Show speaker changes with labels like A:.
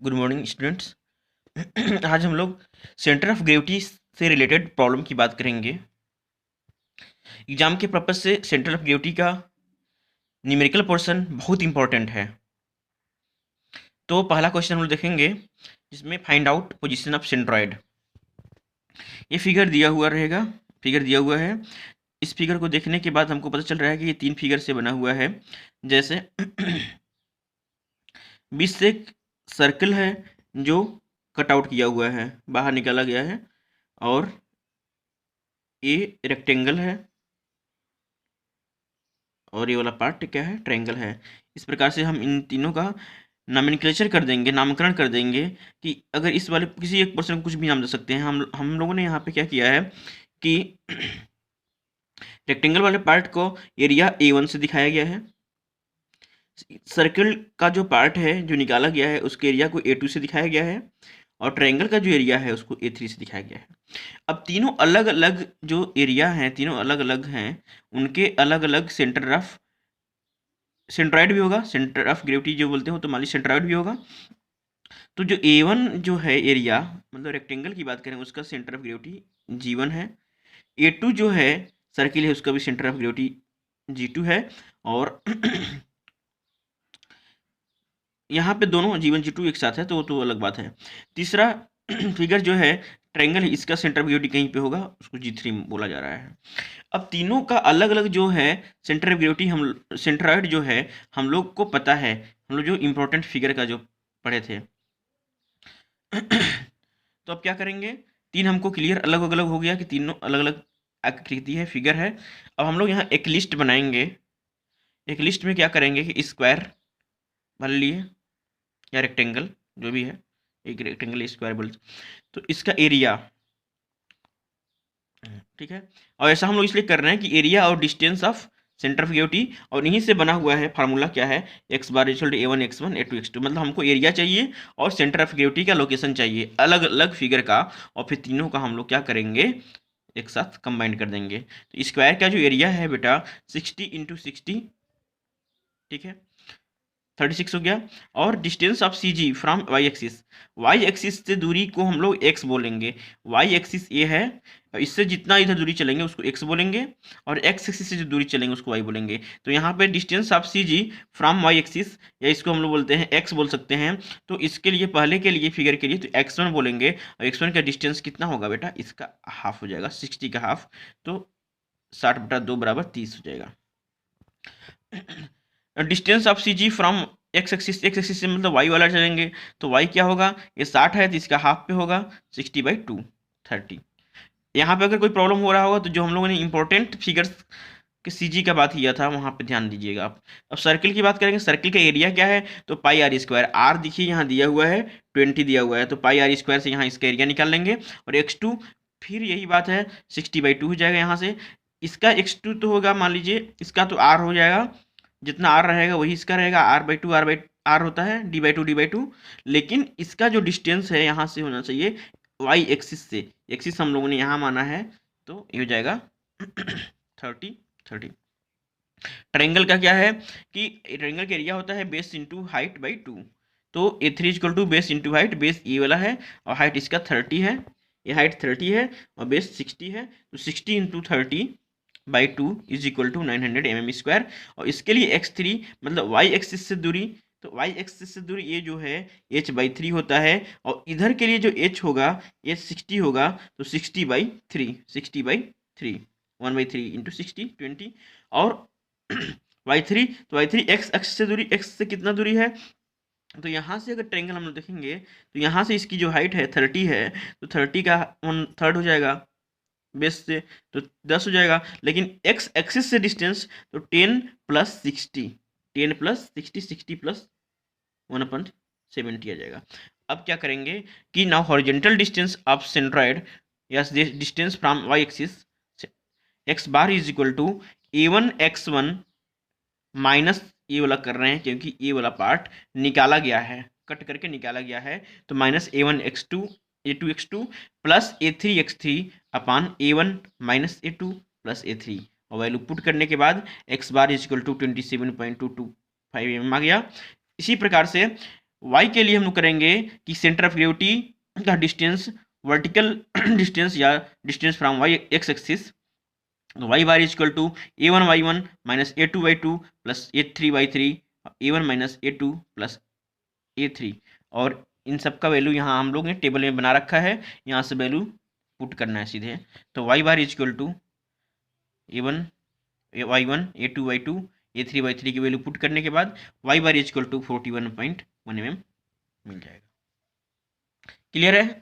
A: Good morning students. आज हम लोग सेंटर ऑफ ग्रेविटी से रिलेटेड प्रॉब्लम की बात करेंगे। एग्जाम के पर्पज से सेंटर ऑफ ग्रेविटी का न्यूमेरिकल पोर्शन बहुत इंपॉर्टेंट है। तो पहला क्वेश्चन हम लोग देखेंगे जिसमें find out position of centroid. ये फिगर दिया हुआ रहेगा, फिगर दिया हुआ है। इस फिगर को देखने के बाद हमको पता चल रहा है कि ये 3 फिगर से बना हुआ है। जैसे बीच से एक सर्कल है जो कट आउट किया हुआ है, बाहर निकाला गया है, और ये रेक्टेंगल है और ये वाला पार्ट क्या है, ट्रायंगल है। इस प्रकार से हम इन तीनों का नॉमेनक्लेचर कर देंगे, नामकरण कर देंगे कि अगर इस वाले किसी एक पर्सन को कुछ भी नाम दे सकते हैं। हम लोगों ने यहाँ पे क्या किया है कि रेक्टेंगल वाले पार्ट को एरिया A1 से दिखाया गया है। सर्कल का जो पार्ट है जो निकाला गया है उसके एरिया को A2 से दिखाया गया है, और ट्रायंगल का जो एरिया है उसको A3 से दिखाया गया है। अब तीनों अलग अलग जो एरिया हैं, तीनों अलग अलग हैं, उनके अलग अलग सेंट्रॉइड भी होगा। सेंटर ऑफ ग्रेविटी जो बोलते हो तो मान लीजिए सेंट्रॉइड भी होगा। तो जो A1 जो है एरिया, मतलब रेक्टेंगल की बात करें, उसका सेंटर ऑफ ग्रेविटी G1 है। A2 जो है सर्किल है, उसका भी सेंटर ऑफ ग्रेविटी G2 है। और यहाँ पे दोनों G1 G2 एक साथ है तो वो तो अलग बात है। तीसरा फिगर जो है ट्रायंगल है, इसका सेंटर ऑफ ग्रेविटी कहीं पे होगा, उसको G3 बोला जा रहा है। अब तीनों का अलग अलग जो है सेंटर ऑफ ग्रेविटी, हम सेंट्रॉइड जो है हम लोग को पता है, हम लोग जो इम्पोर्टेंट फिगर का जो पढ़े थे। तो अब क्या करेंगे, तीन हमको क्लियर अलग अलग हो गया कि तीनों अलग अलग आकृति है, फिगर है। अब हम लोग यहाँ एक लिस्ट बनाएंगे। एक लिस्ट में क्या करेंगे कि स्क्वायर मान लिए या रेक्टेंगल जो भी है, एक रेक्टेंगल स्क्वायर बोल, तो इसका एरिया, ठीक है। और ऐसा हम लोग इसलिए कर रहे हैं कि एरिया और distance of centre of gravity, और इन्हीं से बना हुआ है फार्मूला क्या है, x bar equal to A1 x1 A2 x2। मतलब हमको एरिया चाहिए और सेंटर ऑफ ग्रेविटी का लोकेशन चाहिए अलग अलग फिगर का, और फिर तीनों का हम लोग क्या करेंगे, एक साथ कंबाइन कर देंगे। तो स्क्वायर का जो एरिया है बेटा 60 इंटू 60, ठीक है, 36 हो गया। और distance of C G from Y axis, Y axis से दूरी को हम लोग एक्स बोलेंगे। वाई एक्सिस ये है, इससे जितना इधर दूरी चलेंगे उसको एक्स बोलेंगे, और एक्स एक्सिस से जो दूरी चलेंगे उसको वाई बोलेंगे। तो यहाँ पे distance of C G from Y axis, या इसको हम लोग बोलते हैं एक्स बोल सकते हैं। तो इसके लिए पहले के लिए फिगर के लिए तो x1 बोलेंगे, और x1 का डिस्टेंस कितना होगा बेटा, इसका हाफ हो जाएगा, 60 का हाफ, तो 60/2 बराबर 30 हो जाएगा। Distance of C G from X axis से मतलब वाई वाला चलेंगे, तो वाई क्या होगा, ये 60 है तो इसका हाफ पे होगा 60/2, 30। यहाँ पे अगर कोई प्रॉब्लम हो रहा होगा तो जो हम लोगों ने इंपॉर्टेंट फिगर्स के सी जी का बात किया था वहाँ पे ध्यान दीजिएगा आप। अब सर्किल की बात करेंगे, सर्किल का एरिया क्या है, तो पाई आर स्क्वायर, आर देखिए यहाँ दिया हुआ है 20 दिया हुआ है, तो पाई आर स्क्वायर से यहाँ इसका एरिया निकाल लेंगे। और x2 फिर यही बात है 60/2 हो जाएगा यहाँ से। इसका x2 तो होगा, मान लीजिए इसका तो r हो जाएगा, जितना आर रहेगा वही इसका रहेगा, r/2 आर होता है d/2 लेकिन इसका जो डिस्टेंस है यहाँ से होना चाहिए वाई एक्सिस से, एक्सिस हम लोगों ने यहाँ माना है, तो ये हो जाएगा 30। ट्रायंगल का क्या है कि ट्रायंगल का एरिया होता है बेस इंटू हाइट बाई 2। तो A3 equal to base into height, base ये वाला है और हाइट इसका 30 है, ये हाइट 30 है और बेस 60 है, तो 60 into 30/2 is equal to 900 mm²। और इसके लिए x3 मतलब वाई एक्सिस से दूरी, तो वाई एक्सिस से दूरी ये जो है h/3 होता है, और इधर के लिए जो h होगा ये 60 होगा, तो 60/3 1/3 इंटू 60 20। और y3, तो y3 x अक्ष से दूरी, x से कितना दूरी है, तो यहाँ से अगर ट्रायंगल हम लोग देखेंगे तो यहाँ से इसकी जो हाइट है 30 है, तो 30 का 1/3 हो जाएगा बेस से, तो 10 हो जाएगा। लेकिन x एक्सिस से डिस्टेंस तो 10 + 60, 10 + 60, 60 + 1/70 आ जाएगा। अब क्या करेंगे कि now horizontal distance of centroid या distance from y axis x bar is equal to A1 x1 minus ये वाला कर रहे हैं क्योंकि ये वाला पार्ट निकाला गया है, कट करके निकाला गया है, तो minus A1 x2 A2 x2 plus A3 x3 upon A1 minus A2 plus A3, और वैल्यू पुट करने के बाद x bar is equal to 27.225 mm आ गया। इसी प्रकार से वाई के लिए हम लोग करेंगे कि सेंटर ऑफ ग्रेविटी का डिस्टेंस, वर्टिकल डिस्टेंस या distance from Y X axis, तो Y bar is equal to a1 y1 minus a2 y2 plus a3 y3, a1 minus a2 plus a3, और इन सब का वैल्यू यहाँ हम लोग ने टेबल में बना रखा है, यहाँ से वैल्यू पुट करना है सीधे। तो Y bar is equal to a1 y1 a2 y2 a3 y3 की वैल्यू पुट करने के बाद Y bar is equal to 41.1 mm मिल जाएगा। क्लियर है?